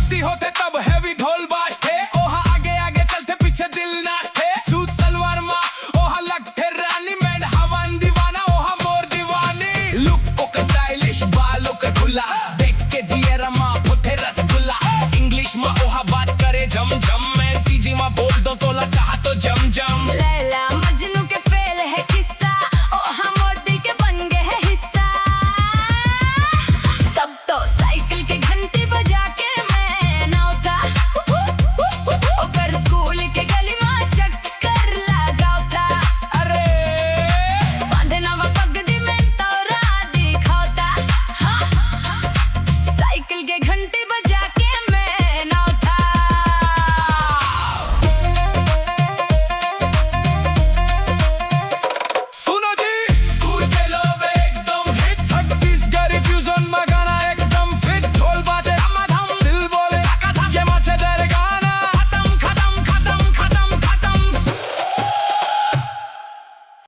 शादी होते तब हैवी ढोल बाजते, ओहा आगे आगे चलते पीछे दिल नाचते। सूट सलवार माँ ओहा लगते रानी, मैंड हवन दीवाना ओहा मोर दीवानी। लुक ओके स्टाइलिश, बालों के खुला, देख के जियरा माँ फुटे रसगुल्ला। इंग्लिश माँ ओहा बात करे जम जम, मैं सीजी माँ बोल दो तोला चाहा तो जम जम।